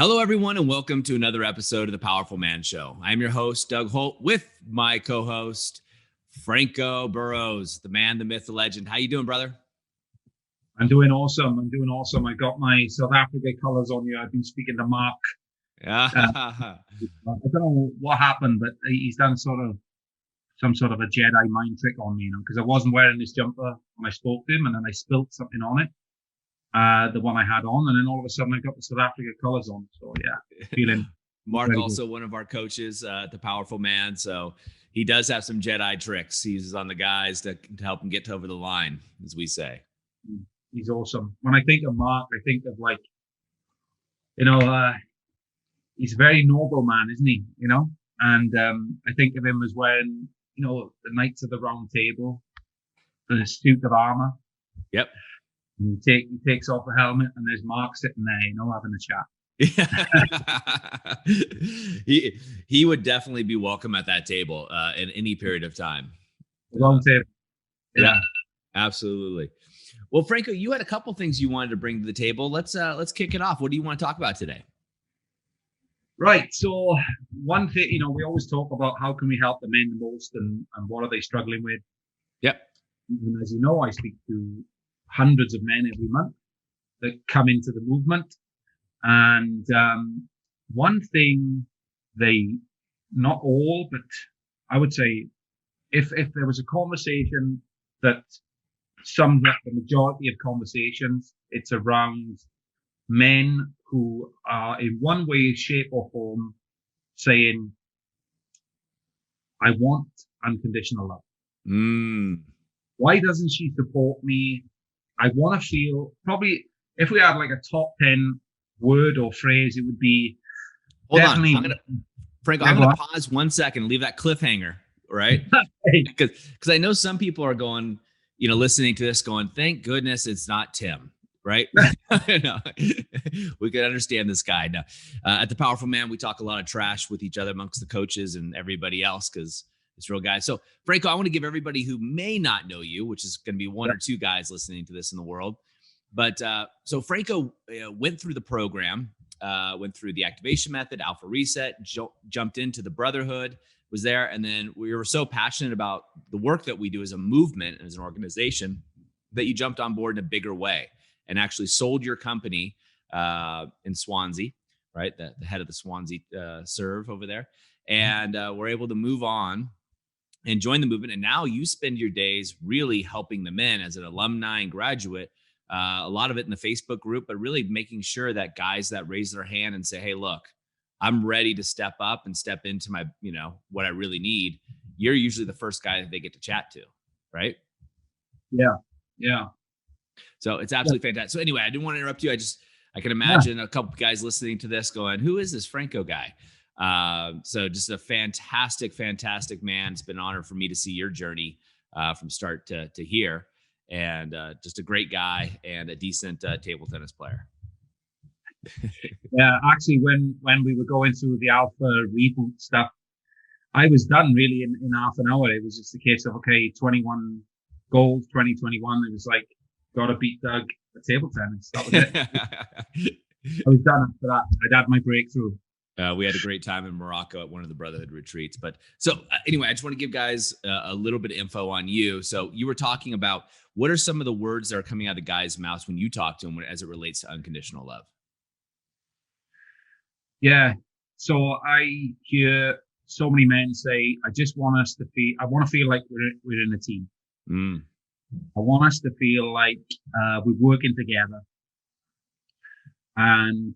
Hello, everyone, and welcome to another episode of the Powerful Man Show. I'm your host, Doug Holt, with my co-host, Franco Burrows, the man, the myth, the legend. How you doing, brother? I'm doing awesome. I got my South Africa colors on you. I've been speaking to Mark. Yeah. I don't know what happened, but he's done some sort of a Jedi mind trick on me, because I wasn't wearing this jumper when I spoke to him, and then I spilt something on it, the one I had on, and then all of a sudden I got the South Africa colors on. So yeah, feeling Mark, very good. also one of our coaches at the Powerful Man, so he does have some Jedi tricks he uses on the guys to help him get over the line, as we say. He's awesome. When I think of Mark, I think of you know, he's a very noble man, isn't he? And I think of him as wearing, the Knights of the Round Table, the suit of armor. Yep. And he takes off the helmet, and there's Mark sitting there, having a chat. he would definitely be welcome at that table in any period of time. Round table. Yeah, absolutely. Well, Franco, you had a couple things you wanted to bring to the table. Let's kick it off. What do you want to talk about today? Right. So one thing, we always talk about how can we help the men the most, and what are they struggling with. Yep. And as you know, I speak to hundreds of men every month that come into the movement. And one thing not all, but I would say if there was a conversation that sums up the majority of conversations, it's around men who are in one way, shape, or form saying, I want unconditional love. Why doesn't she support me? I want to feel, probably, if we had like a top 10 word or phrase, it would be Hold definitely. On. Franco, I'm going to pause 1 second and leave that cliffhanger, right? Because I know some people are going, listening to this going, thank goodness it's not Tim. Right? No, we could understand this guy. Now, at the Powerful Man, we talk a lot of trash with each other amongst the coaches and everybody else because it's real guys. So, Franco, I want to give everybody who may not know you, which is going to be one or two guys listening to this in the world. But so Franco went through the program, went through the activation method, Alpha Reset, jumped into the Brotherhood, was there. And then we were so passionate about the work that we do as a movement, as an organization, that you jumped on board in a bigger way and actually sold your company in Swansea, right? The head of the Swansea serve over there. And we're able to move on and join the movement. And now you spend your days really helping the men as an alumni and graduate, a lot of it in the Facebook group, but really making sure that guys that raise their hand and say, hey, look, I'm ready to step up and step into my, what I really need. You're usually the first guy that they get to chat to, right? Yeah. Yeah. So it's absolutely fantastic. So anyway, I didn't want to interrupt you. I can imagine a couple guys listening to this going, who is this Franco guy? So just a fantastic, fantastic man. It's been an honor for me to see your journey from start to here, and just a great guy and a decent table tennis player. Yeah, actually, when we were going through the Alpha reboot stuff, I was done really in half an hour. It was just a case of, okay, 21 goals, 2021. It was like, got to beat Doug at table tennis. That was it. I was done after that. I'd had my breakthrough. We had a great time in Morocco at one of the Brotherhood retreats. But so anyway, I just want to give guys a little bit of info on you. So you were talking about what are some of the words that are coming out of the guys' mouths when you talk to them as it relates to unconditional love? Yeah. So I hear so many men say, I want to feel like we're in a team. I want us to feel like we're working together. And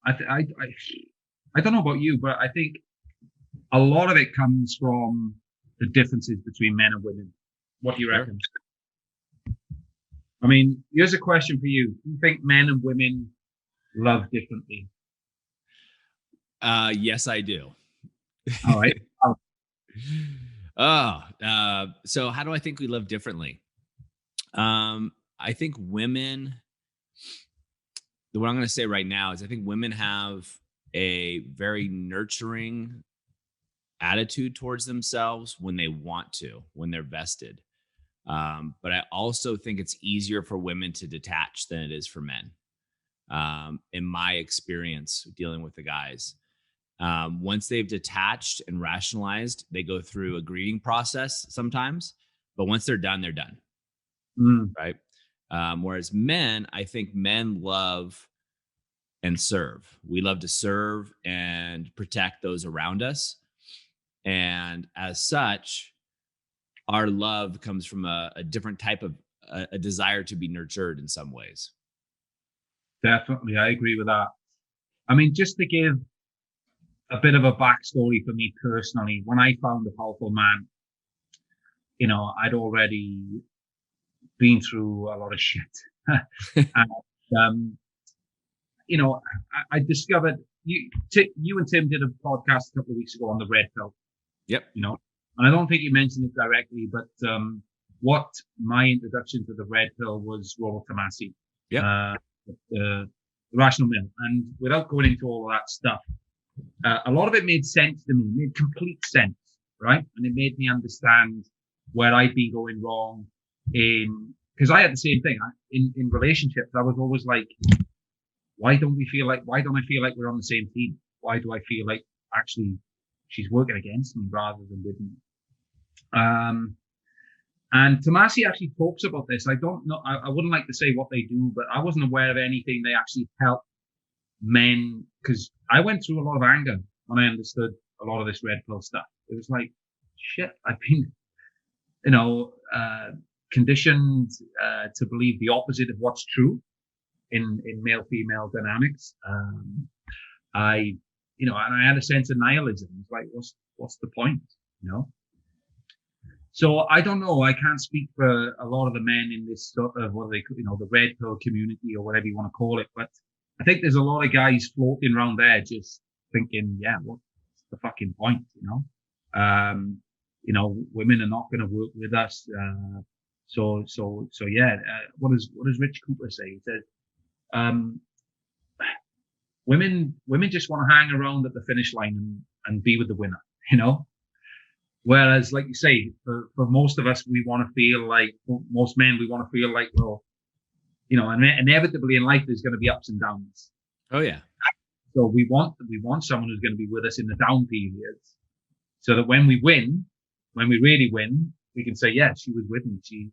I don't know about you, but I think a lot of it comes from the differences between men and women. What do you reckon? I mean, here's a question for you. Do you think men and women love differently? Yes, I do. All right. So how do I think we love differently? I think women, what I'm going to say right now is I think women have a very nurturing attitude towards themselves when they want to, when they're vested. But I also think it's easier for women to detach than it is for men. in my experience dealing with the guys. Once they've detached and rationalized, they go through a grieving process sometimes, but once they're done, right? Whereas men, I think men love and serve. We love to serve and protect those around us. And as such, our love comes from a different type of a desire to be nurtured in some ways. Definitely. I agree with that. I mean, just to give a bit of a backstory for me personally, when I found the powerful man, I'd already been through a lot of shit. And, I discovered you and Tim did a podcast a couple of weeks ago on the red pill. Yep. And I don't think you mentioned it directly, but what my introduction to the red pill was Rollo Tomasi. Yeah. The rational meal. And without going into all of that stuff, a lot of it made sense to me, made complete sense, right? And it made me understand where I'd been going wrong because I had the same thing in relationships. I was always like, why don't I feel like we're on the same team? Why do I feel like actually she's working against me rather than with me? And Tomasi actually talks about this. I don't know. I wouldn't like to say what they do, but I wasn't aware of anything they actually help men, because I went through a lot of anger when I understood a lot of this red pill stuff. It was like, shit, I've been, conditioned to believe the opposite of what's true in male-female dynamics. And I had a sense of nihilism. It's like, what's the point, So I don't know. I can't speak for a lot of the men in this sort of the red pill community or whatever you want to call it. But I think there's a lot of guys floating around there just thinking, yeah, what's the fucking point? Women are not going to work with us. So yeah. What does Rich Cooper say? He says, women just want to hang around at the finish line and be with the winner, Whereas, like you say, for most of us, most men, we want to feel like, well, inevitably in life, there's going to be ups and downs. Oh yeah. So we want someone who's going to be with us in the down periods, so that when we win, when we really win, we can say, yeah, she was with me. She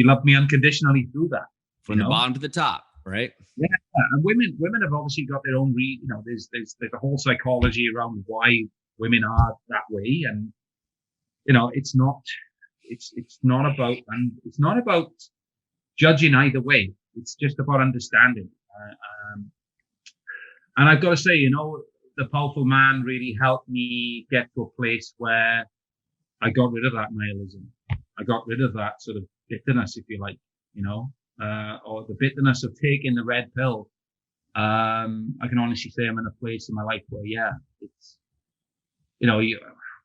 loved me unconditionally through that. From the bottom to the top, right? Yeah. And women have obviously got their own there's a whole psychology around why women are that way. And, it's not about judging either way. It's just about understanding. And I've got to say, the powerful man really helped me get to a place where I got rid of that nihilism. I got rid of that sort of bitterness, if you like, or the bitterness of taking the red pill. I can honestly say I'm in a place in my life where, yeah, it's,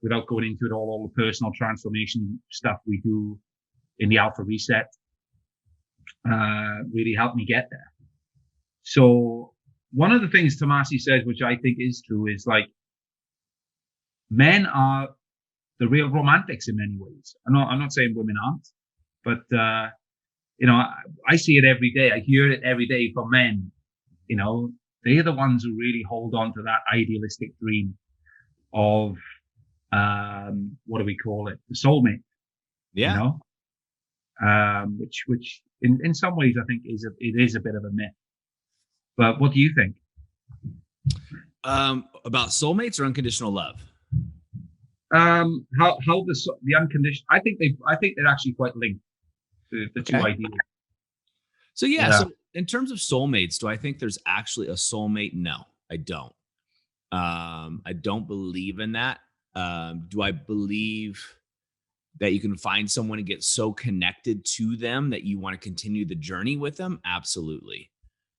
without going into it all the personal transformation stuff we do in the Alpha Reset, really helped me get there. So one of the things Tomasi says, which I think is true, is like, men are the real romantics in many ways. I'm not saying women aren't, but, I see it every day. I hear it every day from men. They're the ones who really hold on to that idealistic dream of, what do we call it? The soulmate. Yeah. Which in some ways I think it is a bit of a myth. But what do you think? About soulmates or unconditional love? How the unconditional? I think they're actually quite linked. The two ideas. So yeah. So in terms of soulmates, do I think there's actually a soulmate? No, I don't. I don't believe in that. Do I believe that you can find someone and get so connected to them that you want to continue the journey with them? Absolutely.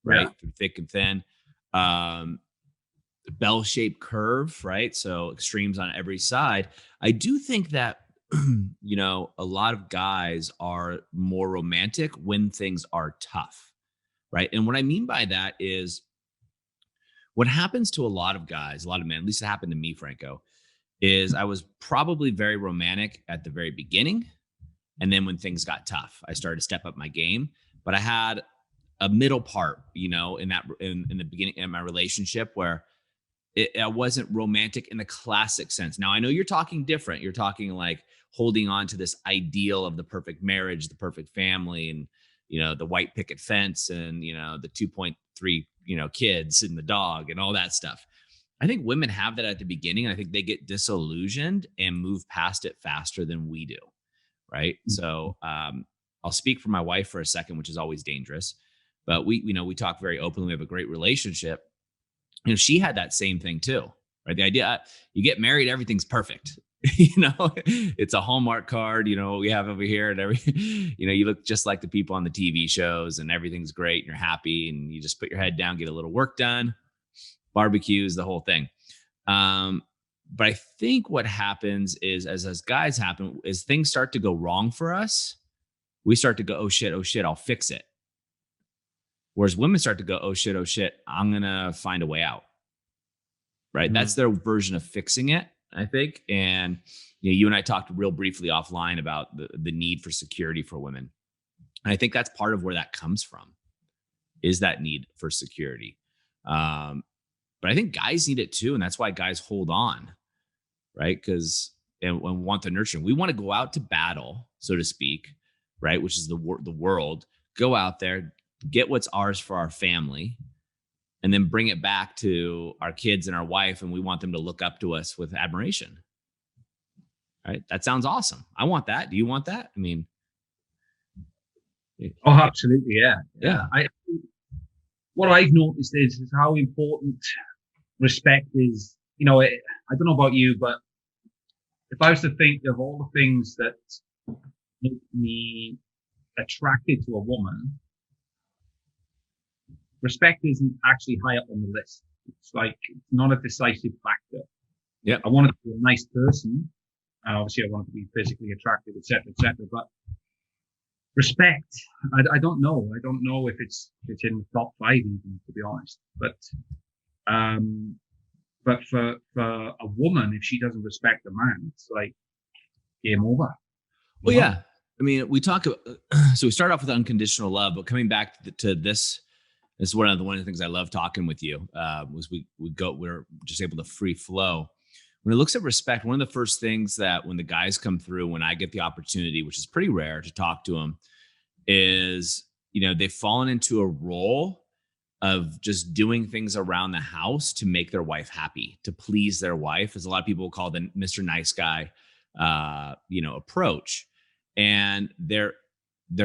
Right. Yeah. Through thick and thin. Bell-shaped curve, right? So extremes on every side. I do think that, a lot of guys are more romantic when things are tough, right? And what I mean by that is what happens to a lot of guys, a lot of men, at least it happened to me, Franco, is I was probably very romantic at the very beginning. And then when things got tough, I started to step up my game. But I had a middle part, in the beginning in my relationship where I wasn't romantic in the classic sense. Now I know you're talking different. You're talking like holding on to this ideal of the perfect marriage, the perfect family, and the white picket fence, and the 2.3 kids and the dog and all that stuff. I think women have that at the beginning. I think they get disillusioned and move past it faster than we do. Right. So I'll speak for my wife for a second, which is always dangerous. But we talk very openly. We have a great relationship. She had that same thing too, right? The idea you get married, everything's perfect. It's a Hallmark card, we have over here, and you look just like the people on the TV shows, and everything's great, and you're happy, and you just put your head down, get a little work done, barbecues, the whole thing. But I think what happens is, as guys happen, is things start to go wrong for us. We start to go, oh shit, I'll fix it. Whereas women start to go, oh shit, I'm going to find a way out. Right. Mm-hmm. That's their version of fixing it, I think. And you and I talked real briefly offline about the need for security for women. And I think that's part of where that comes from, is that need for security. But I think guys need it too. And that's why guys hold on. Right. And want the nurturing. We want to go out to battle, so to speak. Right. Which is the world. Go out there, get what's ours for our family, and then bring it back to our kids and our wife. And we want them to look up to us with admiration. Right. That sounds awesome. I want that. Do you want that? I mean. Oh, absolutely. Yeah. What I've noticed is how important respect is. I don't know about you, but if I was to think of all the things that make me attracted to a woman, respect isn't actually high up on the list. It's not a decisive factor. Yeah. I want to be a nice person. Obviously, I want to be physically attractive, etc., etc. But respect, I don't know. I don't know if it's in the top 5 even, to be honest. But for a woman, if she doesn't respect a man, it's like game over. Well, yeah. I mean, we talk about, so we start off with unconditional love, but coming back to this is one of the things I love talking with you, was we're just able to free flow. When it looks at respect, one of the first things that when the guys come through, when I get the opportunity, which is pretty rare to talk to them, is, they've fallen into a role of just doing things around the house to make their wife happy, to please their wife, as a lot of people call the Mr. Nice Guy, approach. And they're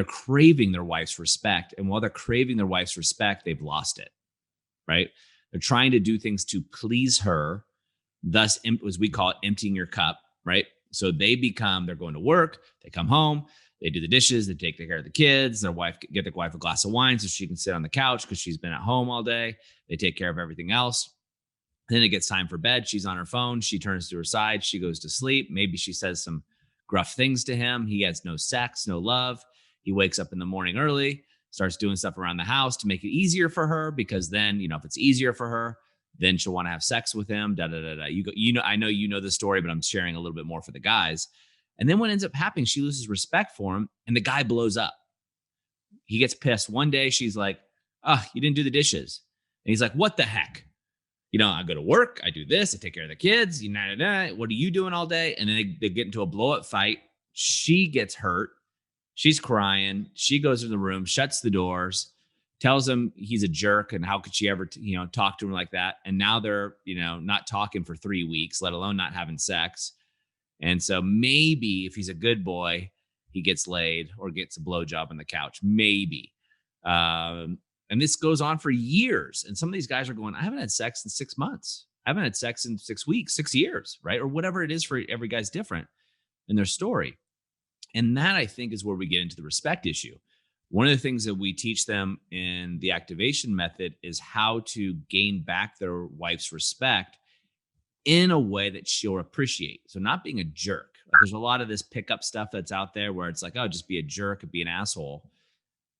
craving their wife's respect. And while they're craving their wife's respect, they've lost it, right? They're trying to do things to please her, thus, as we call it, emptying your cup, right? So they're going to work, they come home, they do the dishes, they take care of the kids, get their wife a glass of wine so she can sit on the couch because she's been at home all day. They take care of everything else. Then it gets time for bed. She's on her phone. She turns to her side. She goes to sleep. Maybe she says some gruff things to him. He has no sex, no love. He wakes up in the morning early, starts doing stuff around the house to make it easier for her, because then, if it's easier for her, then she'll want to have sex with him. I know you know the story, but I'm sharing a little bit more for the guys. And then what ends up happening, she loses respect for him, and the guy blows up. He gets pissed. One day she's like, "Oh, you didn't do the dishes." And he's like, "What the heck? I go to work, I do this, I take care of the kids. What are you doing all day?" And then they get into a blow-up fight. She gets hurt. She's crying. She goes in the room, shuts the doors, tells him he's a jerk, and how could she ever, talk to him like that? And now they're, not talking for 3 weeks, let alone not having sex. And so maybe if he's a good boy, he gets laid or gets a blowjob on the couch. Maybe. And this goes on for years. And some of these guys are going, I haven't had sex in 6 months. I haven't had sex in 6 weeks, 6 years, right? Or whatever it is. For every guy's different in their story. And that, I think, is where we get into the respect issue. One of the things that we teach them in the activation method is how to gain back their wife's respect in a way that she'll appreciate. So not being a jerk. There's a lot of this pickup stuff that's out there where it's like, oh, just be a jerk and be an asshole.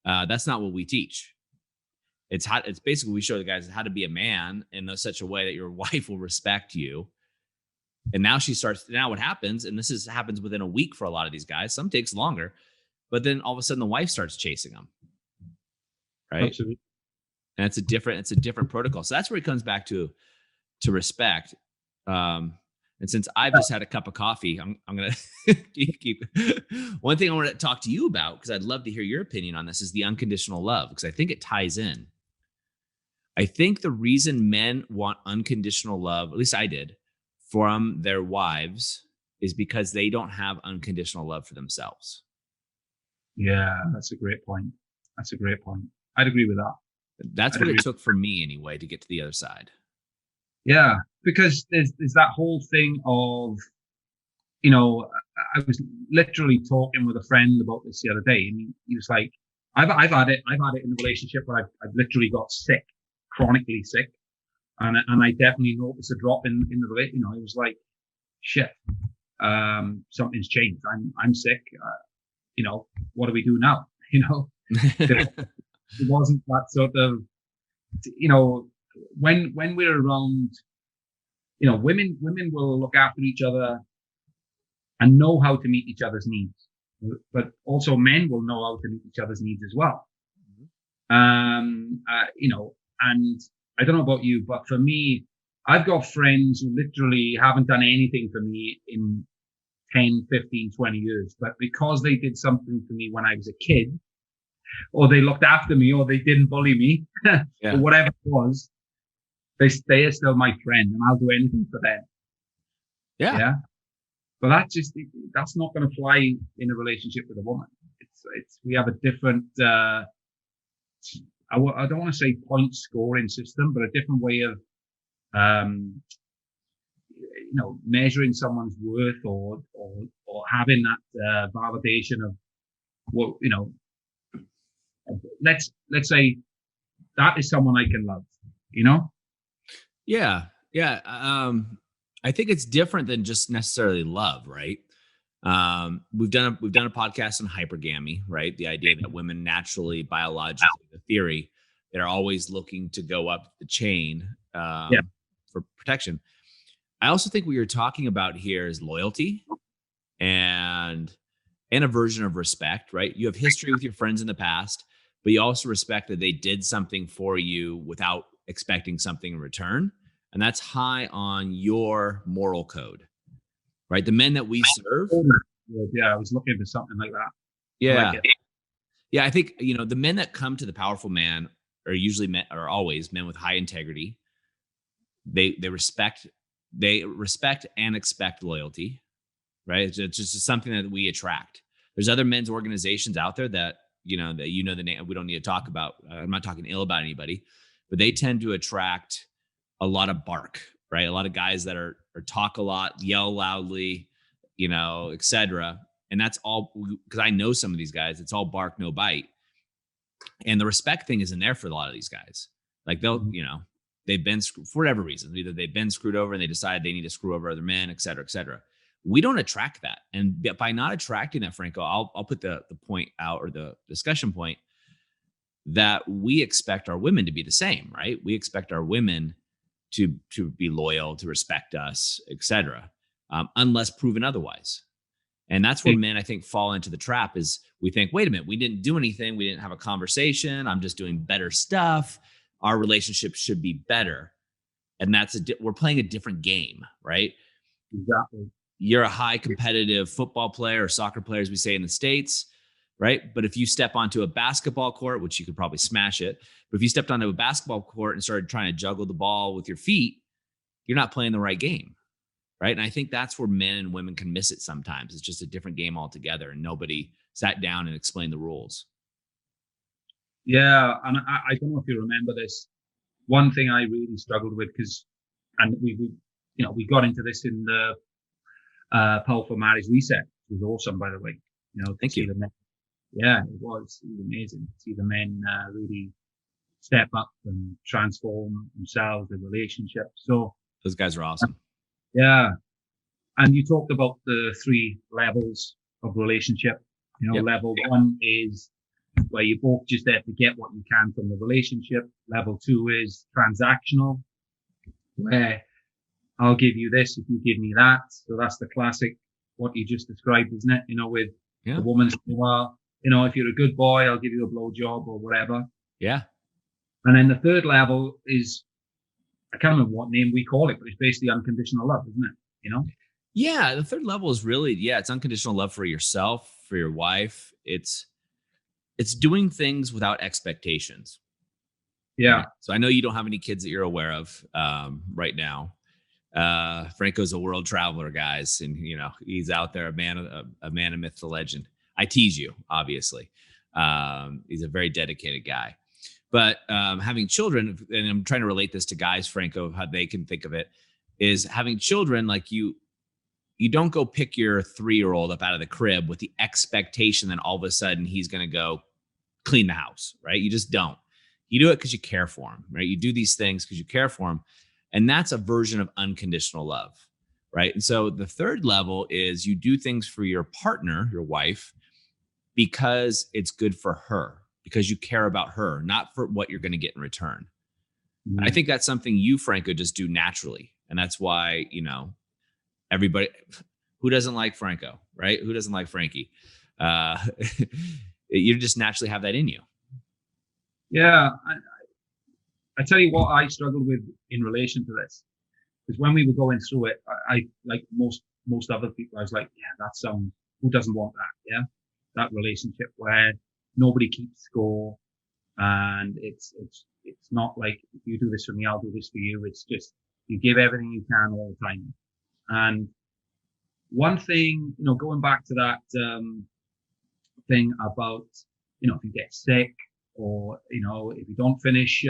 That's not what we teach. It's basically, we show the guys how to be a man in such a way that your wife will respect you. And now what happens, and happens within a week for a lot of these guys, some takes longer, but then all of a sudden the wife starts chasing them. right? Absolutely. And it's a different protocol. So that's where it comes back to respect. And since I've just had a cup of coffee, I'm gonna keep. One thing I want to talk to you about, because I'd love to hear your opinion on this, is the unconditional love, because I think it ties in. I think the reason men want unconditional love, at least I did, from their wives, is because they don't have unconditional love for themselves. Yeah, that's a great point. That's a great point. I'd agree with that. That's what it took for me anyway to get to the other side. Yeah, because there's that whole thing of, you know, I was literally talking with a friend about this the other day, and he was like, I've had it in a relationship where I've literally got sick, chronically sick, and I definitely noticed a drop in the rate. You know, it was like, shit, something's changed. I'm sick. You know, what do we do now? You know, it wasn't that sort of, you know, when we're around, you know, women will look after each other and know how to meet each other's needs, but also men will know how to meet each other's needs as well. You know, and I don't know about you, but for me, I've got friends who literally haven't done anything for me in 10, 15, 20 years, but because they did something for me when I was a kid, or they looked after me, or they didn't bully me, or whatever it was, they are still my friend, and I'll do anything for them. Yeah. But that's not going to fly in a relationship with a woman. We have a different, I don't want to say point scoring system, but a different way of, you know, measuring someone's worth or having that validation of what, you know, let's say that is someone I can love, you know? Yeah. I think it's different than just necessarily love, right? We've done a podcast on hypergamy, right? The idea that women naturally, biologically, the theory, they're always looking to go up the chain for protection. I also think what you're talking about here is loyalty and a version of respect, right? You have history with your friends in the past, but you also respect that they did something for you without expecting something in return. And that's high on your moral code, right? The men that we serve. Yeah, I was looking for something like that. Yeah. I think, you know, the men that come to the powerful man are usually men, are always men with high integrity. They respect and expect loyalty, right? It's just something that we attract. There's other men's organizations out there that, the name, we don't need to talk about. I'm not talking ill about anybody, but they tend to attract a lot of bark, right? A lot of guys that are talk a lot, yell loudly, etc. And that's all, because I know some of these guys, it's all bark, no bite. And the respect thing isn't there for a lot of these guys. Like they've been, for whatever reason, either they've been screwed over and they decide they need to screw over other men, et cetera, et cetera. We don't attract that. And by not attracting that, Franco, I'll put the point out, or the discussion point, that we expect our women to be the same, right? We expect our women to be loyal, to respect us, et cetera, unless proven otherwise. And that's where men, I think, fall into the trap, is we think, wait a minute, we didn't do anything. We didn't have a conversation. I'm just doing better stuff. Our relationship should be better. And we're playing a different game, right? Exactly. You're a high competitive football player or soccer player, as we say in the States, right? But if you step onto a basketball court, which you could probably smash it, but if you stepped onto a basketball court and started trying to juggle the ball with your feet, you're not playing the right game, right? And I think that's where men and women can miss it sometimes. It's just a different game altogether, and nobody sat down and explained the rules. Yeah, and I don't know if you remember this. One thing I really struggled with, and we got into this in the Powerful Marriage Reset. It was awesome, by the way. Thank you. Yeah, it was amazing to see the men really step up and transform themselves, their relationships. So those guys are awesome. Yeah. And you talked about the 3 levels of relationship. Yep. Level 1 is where you're both just there to get what you can from the relationship. Level 2 is transactional, where I'll give you this if you give me that. So that's the classic, what you just described, isn't it? With the woman saying, well, if you're a good boy, I'll give you a blowjob or whatever. Yeah. And then the third level is, I can't remember what name we call it, but it's basically unconditional love, isn't it? You know? Yeah. The third level is really, yeah, it's unconditional love for yourself, for your wife. It's doing things without expectations. Yeah. Right. So I know you don't have any kids that you're aware of right now. Franco's a world traveler, guys, and he's out there, a man of myth, a legend. I tease you, obviously. He's a very dedicated guy. But having children, and I'm trying to relate this to guys, Franco, how they can think of it, is having children. Like you don't go pick your 3-year-old up out of the crib with the expectation that all of a sudden he's going to go clean the house, right? You just don't. You do it because you care for him, right? You do these things because you care for him. And that's a version of unconditional love, right? And so the third level is you do things for your partner, your wife, because it's good for her, because you care about her, not for what you're going to get in return. I Mm-hmm. think that's something you, Franco, just do naturally. And that's why, everybody who doesn't like Franco, right? Who doesn't like Frankie? Uh, you just naturally have that in you. Yeah. I tell you what I struggled with in relation to this. Because when we were going through it, I like most other people, I was like, yeah, that sounds, who doesn't want that? Yeah. That relationship where nobody keeps score, and it's not like, if you do this for me, I'll do this for you. It's just you give everything you can all the time. And one thing, going back to that thing about, if you get sick, or if you don't finish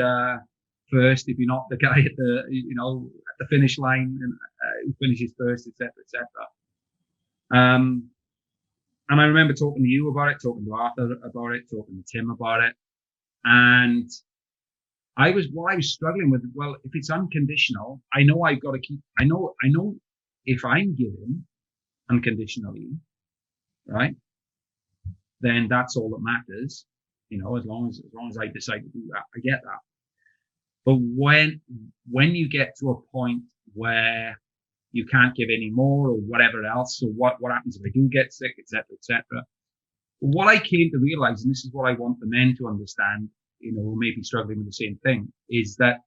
first, if you're not the guy at the finish line, and who finishes first, etc., etc. And I remember talking to you about it, talking to Arthur about it, talking to Tim about it, and what I was struggling with. Well, if it's unconditional, I know I've got to keep. I know if I'm giving unconditionally, right, then that's all that matters. As long as I decide to do that, I get that. But when you get to a point where you can't give any more or whatever else, so what happens if I do get sick, etc., etc. What I came to realize, and this is what I want the men to understand, who may be struggling with the same thing, is that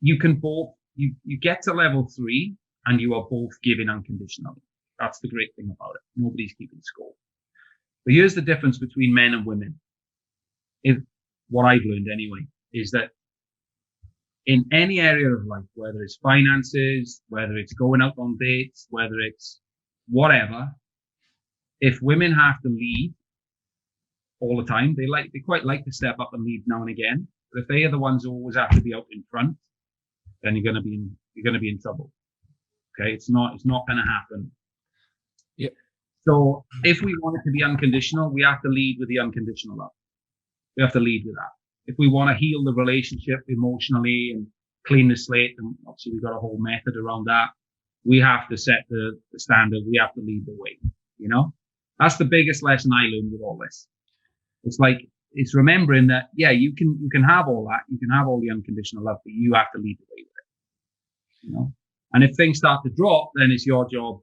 you can both, you get to level 3 and you are both giving unconditionally. That's the great thing about it. Nobody's keeping score. But here's the difference between men and women. If what I've learned anyway is that in any area of life, whether it's finances, whether it's going out on dates, whether it's whatever, if women have to lead all the time, they quite like to step up and lead now and again. But if they are the ones who always have to be out in front, then you're going to be in trouble. Okay, it's not going to happen. Yep. So if we want it to be unconditional, we have to lead with the unconditional love. We have to lead with that. If we want to heal the relationship emotionally and clean the slate, and obviously we've got a whole method around that, we have to set the standard. We have to lead the way. That's the biggest lesson I learned with all this. It's remembering that, yeah, you can have all that, you can have all the unconditional love, but you have to lead the way with it. And if things start to drop, then it's your job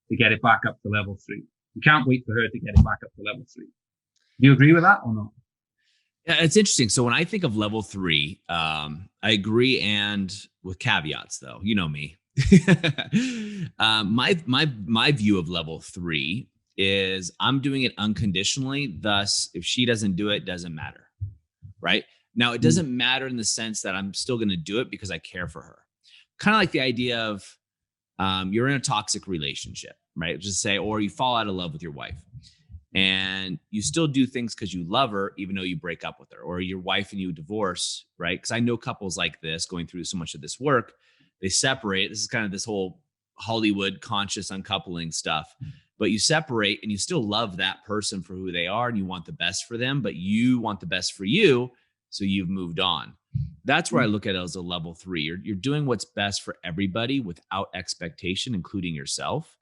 to get it back up to level 3. You can't wait for her to get it back up to level 3. Do you agree with that or not? Yeah, it's interesting. So when I think of level 3, I agree, and with caveats, though. You know me. My view of level 3 is I'm doing it unconditionally. Thus, if she doesn't do it, it doesn't matter. Right now, it doesn't matter in the sense that I'm still going to do it because I care for her. Kind of like the idea of you're in a toxic relationship, right? Just say, or you fall out of love with your wife, and you still do things because you love her, even though you break up with her, or your wife and you divorce, right? Because I know couples like this going through so much of this work, they separate. This is kind of this whole Hollywood conscious uncoupling stuff. But you separate and you still love that person for who they are, and you want the best for them, but you want the best for you. So you've moved on. That's where I look at it as a level 3. You're doing what's best for everybody without expectation, including yourself.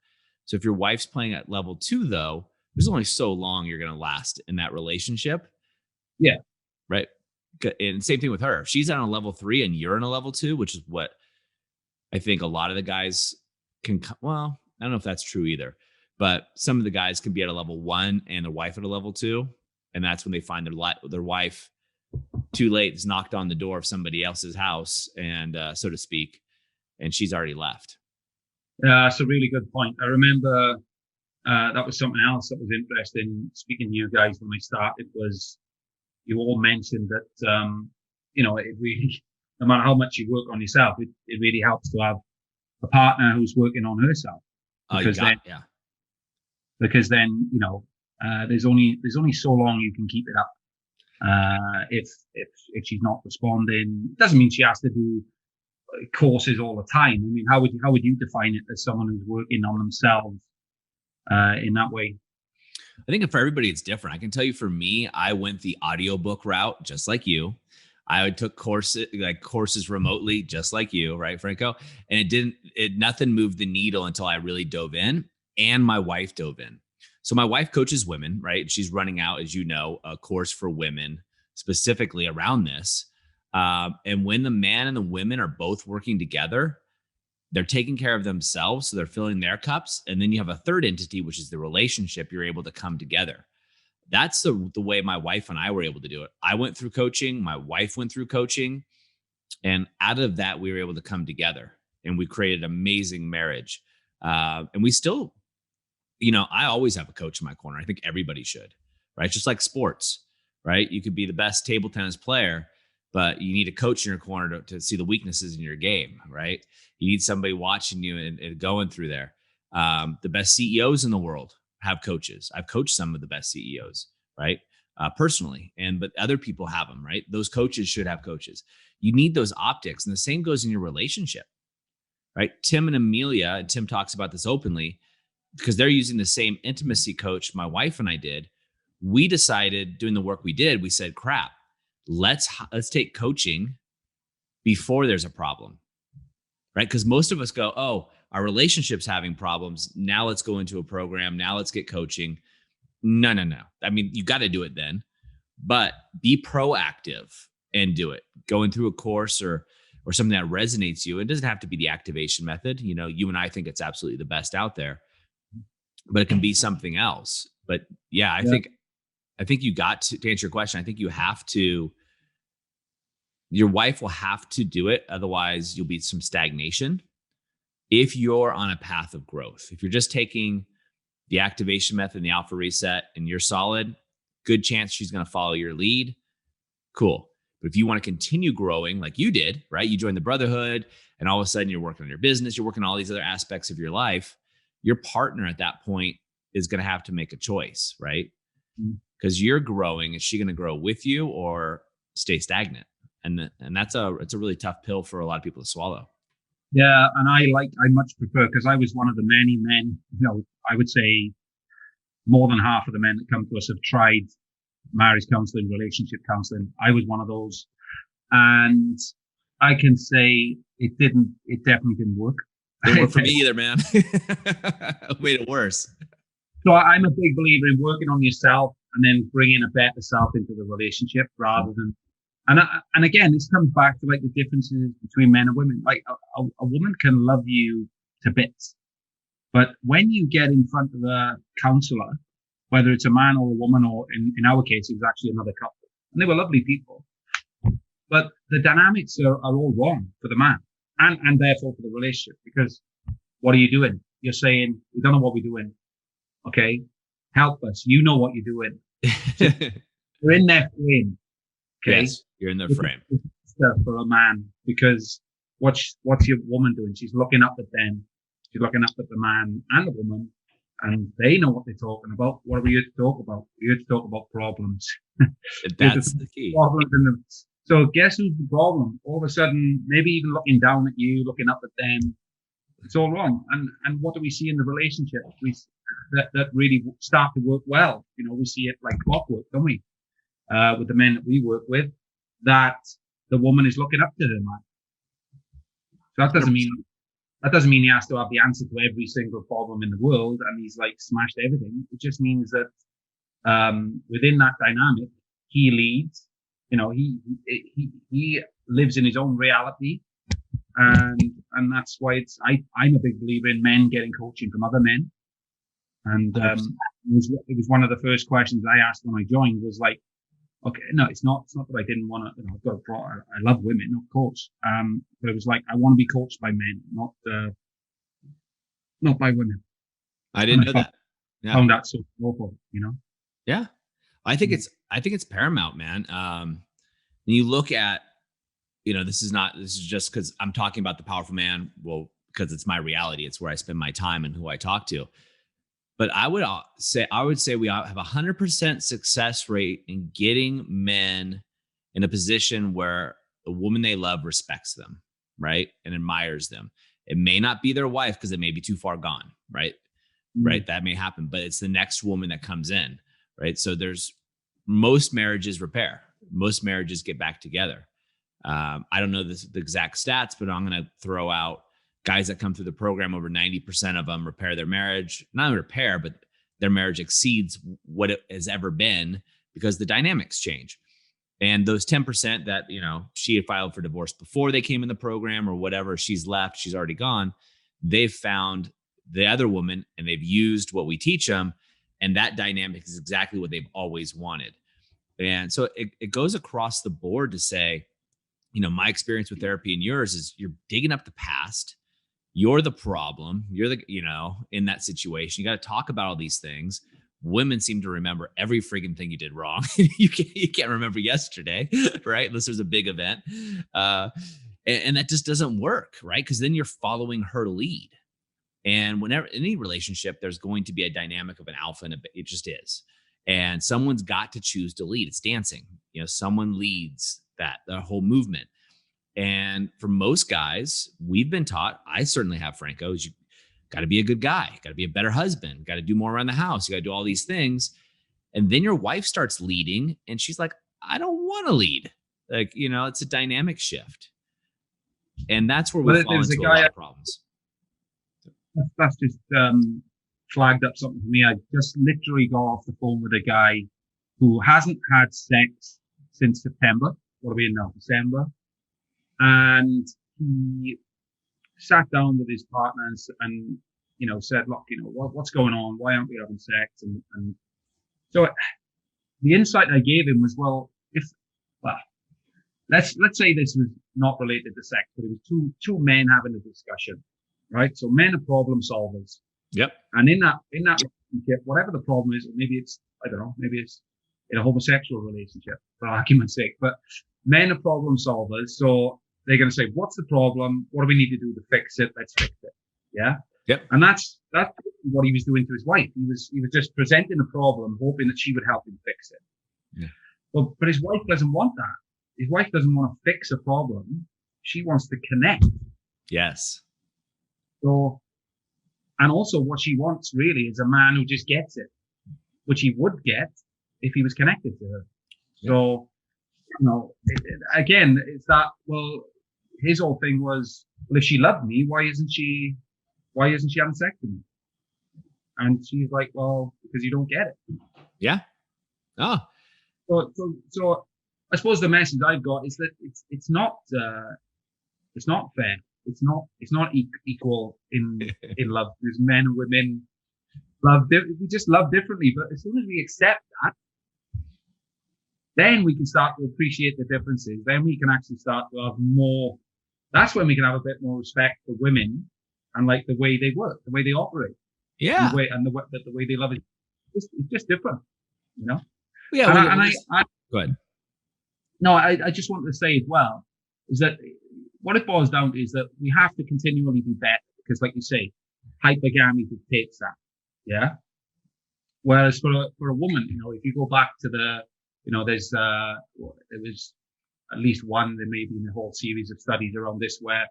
So if your wife's playing at level 2, though, there's only so long you're going to last in that relationship. Yeah. Right. And same thing with her. If she's on a level 3 and you're in a level 2, which is what I think a lot of the guys can, well, I don't know if that's true either, But some of the guys can be at a level 1 and their wife at a level 2. And that's when they find their wife too late. It's knocked on the door of somebody else's house, and so to speak, and she's already left. That's a really good point. I remember that was something else that was interesting. Speaking to you guys when I started, was you all mentioned that it really, no matter how much you work on yourself, it really helps to have a partner who's working on herself. Because then there's only so long you can keep it up. If she's not responding, it doesn't mean she has to do courses all the time. I mean, how would you define it as someone who's working on themselves in that way? I think for everybody it's different. I can tell you, for me, I went the audiobook route just like you. I took courses remotely just like you, right, Franco? And nothing moved the needle until I really dove in, and my wife dove in. So my wife coaches women, right? She's running out, as you know, a course for women specifically around this. And when the man and the women are both working together, they're taking care of themselves. So they're filling their cups. And then you have a third entity, which is the relationship. You're able to come together. That's the way my wife and I were able to do it. I went through coaching. My wife went through coaching. And out of that, we were able to come together, and we created an amazing marriage. And we still, I always have a coach in my corner. I think everybody should, right? Just like sports, right? You could be the best table tennis player, but you need a coach in your corner to see the weaknesses in your game, right? You need somebody watching you and going through there. The best CEOs in the world have coaches. I've coached some of the best CEOs, right? Personally, but other people have them, right? Those coaches should have coaches. You need those optics, and the same goes in your relationship, right? Tim and Amelia, and Tim talks about this openly, because they're using the same intimacy coach my wife and I did. We decided, doing the work we did, we said, crap, let's take coaching before there's a problem, right? Because most of us go, oh, our relationship's having problems. Now let's go into a program. Now let's get coaching. No. I mean, you got to do it then, but be proactive and do it. Going through a course or something that resonates you. It doesn't have to be the activation method. You and I think it's absolutely the best out there, but it can be something else. But yeah, I think you got to answer your question. I think you have to, your wife will have to do it. Otherwise you'll be some stagnation. If you're on a path of growth, if you're just taking the activation method and the alpha reset and you're solid, good chance she's going to follow your lead. Cool. But if you want to continue growing like you did, right? You joined the brotherhood and all of a sudden you're working on your business, you're working on all these other aspects of your life. Your partner at that point is going to have to make a choice, right? Because you're growing. Is she going to grow with you or stay stagnant? And it's a really tough pill for a lot of people to swallow. Yeah, and I much prefer, because I was one of the many men, I would say more than half of the men that come to us have tried marriage counseling, relationship counseling. I was one of those. And I can say it definitely didn't work. It didn't work for me either, man. It made it worse. So I'm a big believer in working on yourself and then bringing a better self into the relationship rather than, and again, this comes back to like the differences between men and women. Like a woman can love you to bits, but when you get in front of a counselor, whether it's a man or a woman, or in our case, it was actually another couple, and they were lovely people, but the dynamics are all wrong for the man and therefore for the relationship, because what are you doing? You're saying, we don't know what we're doing. Okay. Help us. You know what you're doing. You're in their frame. Okay. Yes, you're in their frame. For a man, because what's your woman doing? She's looking up at them. She's looking up at the man and the woman, and they know what they're talking about. What are we here to talk about? We're here to talk about problems. That's the key. So guess who's the problem? All of a sudden, maybe even looking down at you, looking up at them. It's all wrong. And what do we see in the relationship? That really start to work well. We see it like clockwork, don't we? With the men that we work with, that the woman is looking up to her man. So that doesn't mean he has to have the answer to every single problem in the world and he's like smashed everything. It just means that within that dynamic, he leads. He lives in his own reality, and that's why I'm a big believer in men getting coaching from other men. And it was one of the first questions I asked when I joined was like, okay, no, it's not that I didn't want to, I've got a I love women, of course. But it was like, I want to be coached by men, not by women. I didn't know that. Yeah. Found that so awful, Yeah. I think it's paramount, man. When you look at, this is just because I'm talking about the powerful man. Well, because it's my reality. It's where I spend my time and who I talk to. But I would say we have 100% success rate in getting men in a position where a woman they love respects them, right? And admires them. It may not be their wife because it may be too far gone, right? Right. That may happen, but it's the next woman that comes in, right? So most marriages repair. Most marriages get back together. I don't know the exact stats, but I'm going to throw out guys that come through the program. Over 90% of them repair their marriage. Not repair, but their marriage exceeds what it has ever been because the dynamics change. And those 10% that, she had filed for divorce before they came in the program or whatever, she's left, she's already gone. They've found the other woman and they've used what we teach them. And that dynamic is exactly what they've always wanted. And so it goes across the board to say, my experience with therapy and yours is you're digging up the past. You're the problem. You're in that situation. You got to talk about all these things. Women seem to remember every friggin' thing you did wrong. You can't remember yesterday, right? Unless there's a big event. And that just doesn't work, right? Because then you're following her lead. And whenever in any relationship, there's going to be a dynamic of an alpha and it just is. And someone's got to choose to lead. It's dancing. Someone leads the whole movement. And for most guys, we've been taught, I certainly have, Franco, is you got to be a good guy, got to be a better husband, got to do more around the house. You got to do all these things. And then your wife starts leading and she's like, I don't want to lead. Like, it's a dynamic shift. And that's where we fall into a lot of problems. That's just flagged up something for me. I just literally got off the phone with a guy who hasn't had sex since September. What are we in now? December. And he sat down with his partners and said, look, what's going on? Why aren't we having sex? And so the insight I gave him was, let's say this was not related to sex, but it was two men having a discussion. Right. So men are problem solvers. Yep. And in that relationship, whatever the problem is, maybe it's in a homosexual relationship for argument's sake, but men are problem solvers. So they're going to say, what's the problem? What do we need to do to fix it? Let's fix it. Yeah. Yep. And that's what he was doing to his wife. He was just presenting a problem, hoping that she would help him fix it. Yeah. But his wife doesn't want that. His wife doesn't want to fix a problem. She wants to connect. Yes. So, and also what she wants really is a man who just gets it, which he would get if he was connected to her. Yeah. So, again, it's that, his whole thing was, if she loved me, why isn't she having sex with me? And she's like, because you don't get it. Yeah. Oh. So I suppose the message I've got is that it's not fair. It's not equal in love. There's men and women we just love differently. But as soon as we accept that, then we can start to appreciate the differences. Then we can actually start to have more. That's when we can have a bit more respect for women and like the way they work, the way they operate. Yeah. And the way they love it. It's just different, Yeah. Go ahead. No, I just want to say as well is that what it boils down to is that we have to continually be better because, like you say, hypergamy dictates that. Yeah. Whereas for a woman, if you go back to there was at least one, there may be in a whole series of studies around this where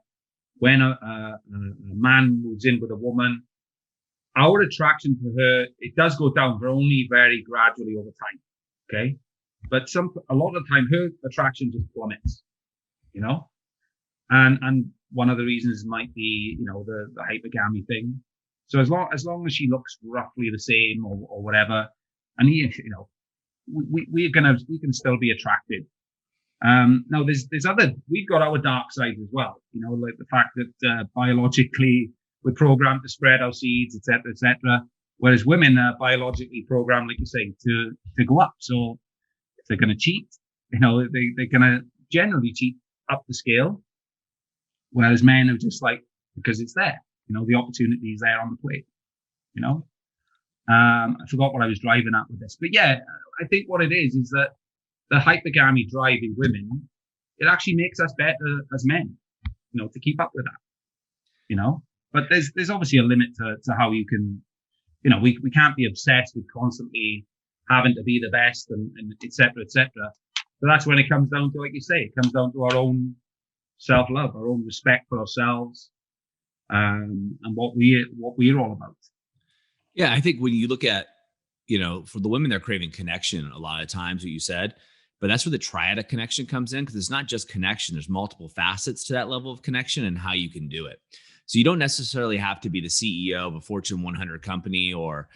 when a man moves in with a woman, our attraction to her, it does go down, but only very gradually over time. Okay. But a lot of the time, her attraction just plummets, and one of the reasons might be, the hypergamy thing. So as long as she looks roughly the same or whatever, and we can still be attracted. Now there's other, we've got our dark side as well, like the fact that, biologically we're programmed to spread our seeds, et cetera, et cetera. Whereas women are biologically programmed, like you say, to go up. So if they're going to cheat, they're going to generally cheat up the scale. Whereas men are just like, because it's there, the opportunity is there on the plate, I forgot what I was driving at with this, but yeah, I think what it is that the hypergamy drive in women, it actually makes us better as men, to keep up with that, but there's obviously a limit to how you can, we can't be obsessed with constantly having to be the best and et cetera, et cetera. So that's when it comes down to, like you say, it comes down to our own self-love, our own respect for ourselves, and what we're all about. Yeah, I think when you look at, for the women, they're craving connection a lot of times, what you said, but that's where the triadic connection comes in, because it's not just connection. There's multiple facets to that level of connection and how you can do it. So you don't necessarily have to be the CEO of a Fortune 100 company or,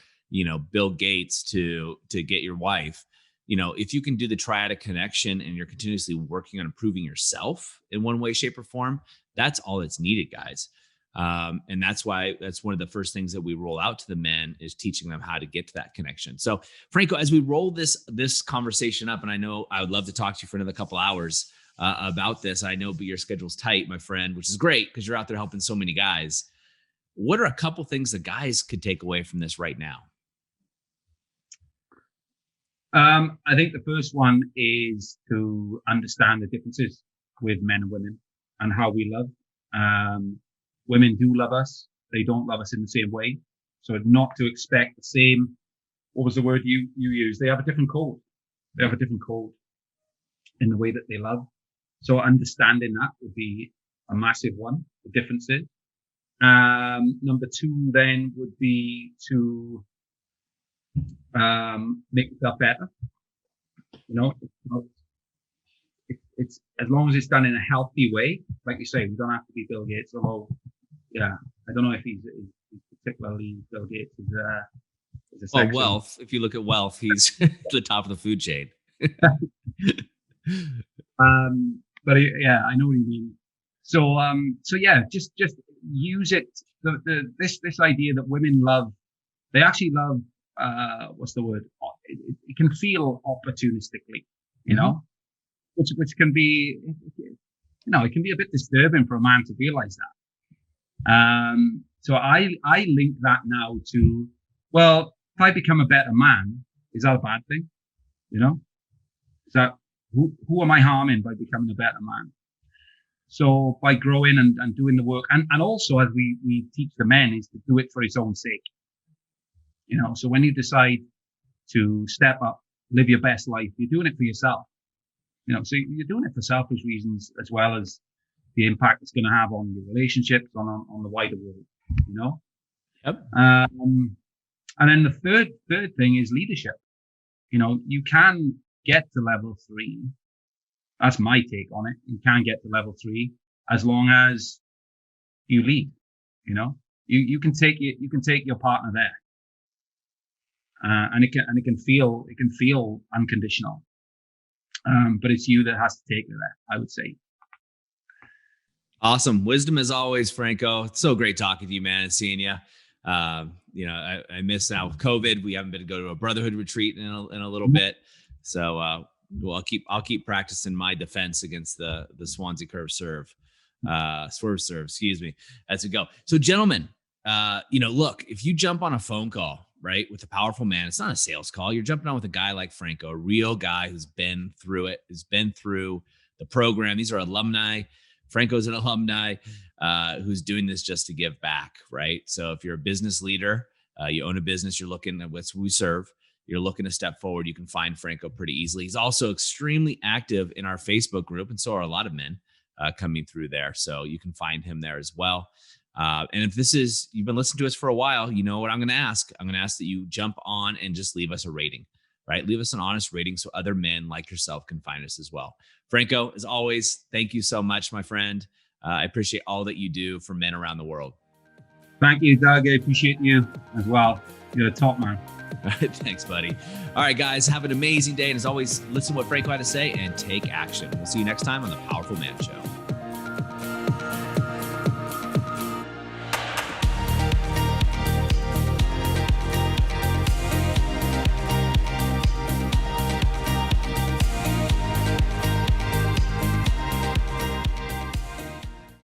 Bill Gates to get your wife. If you can do the triadic connection and you're continuously working on improving yourself in one way, shape, or form, that's all that's needed, guys. And that's why that's one of the first things that we roll out to the men is teaching them how to get to that connection. So Franco, as we roll this conversation up, and I know I would love to talk to you for another couple hours about this. I know, but your schedule's tight, my friend, which is great because you're out there helping so many guys. What are a couple things that guys could take away from this right now? I think the first one is to understand the differences with men and women and how we love. Women do love us. They don't love us in the same way. So not to expect the same, what was the word you used? They have a different code. They have a different code in the way that they love. So understanding that would be a massive one, the differences. Number two then would be to make yourself better. It's as long as it's done in a healthy way. Like you say, we don't have to be Bill Gates, although, yeah, I don't know if he's particularly Bill Gates is a well, wealth. If you look at wealth, he's at the top of the food chain. But yeah, I know what you mean. So yeah, just use it. This idea that women love, they actually love. What's the word? It can feel opportunistically, which can be, it can be a bit disturbing for a man to realize that. So I link that now to, well, if I become a better man, is that a bad thing? Is that who am I harming by becoming a better man? So by growing and doing the work, and also as we teach the men, is to do it for his own sake. So when you decide to step up, live your best life, you're doing it for yourself. So you're doing it for selfish reasons as well as the impact it's going to have on your relationships, on the wider world. Yep. And then the third thing is leadership. You can get to level 3. That's my take on it. You can get to level 3 as long as you lead. You can take your partner there. And it can feel unconditional. But it's you that has to take it there, I would say. Awesome. Wisdom as always, Franco. It's so great talking to you, man, and seeing you. I miss now with COVID. We haven't been to go to a brotherhood retreat in a little bit. So, I'll keep practicing my defense against the Swansea swerve serve, excuse me, as we go. So gentlemen, look, if you jump on a phone call, right, with a powerful man, it's not a sales call. You're jumping on with a guy like Franco, a real guy who's been through it, who's been through the program. These are alumni. Franco's an alumni who's doing this just to give back, right? So if you're a business leader, you own a business, you're looking at what we serve, you're looking to step forward, you can find Franco pretty easily. He's also extremely active in our Facebook group, and so are a lot of men coming through there. So you can find him there as well. And if you've been listening to us for a while, you know what I'm going to ask. I'm going to ask that you jump on and just leave us a rating, right? Leave us an honest rating so other men like yourself can find us as well. Franco, as always, thank you so much, my friend. I appreciate all that you do for men around the world. Thank you, Doug. I appreciate you as well. You're a top man. Thanks, buddy. All right, guys, have an amazing day. And as always, listen to what Franco had to say and take action. We'll see you next time on the Powerful Man Show.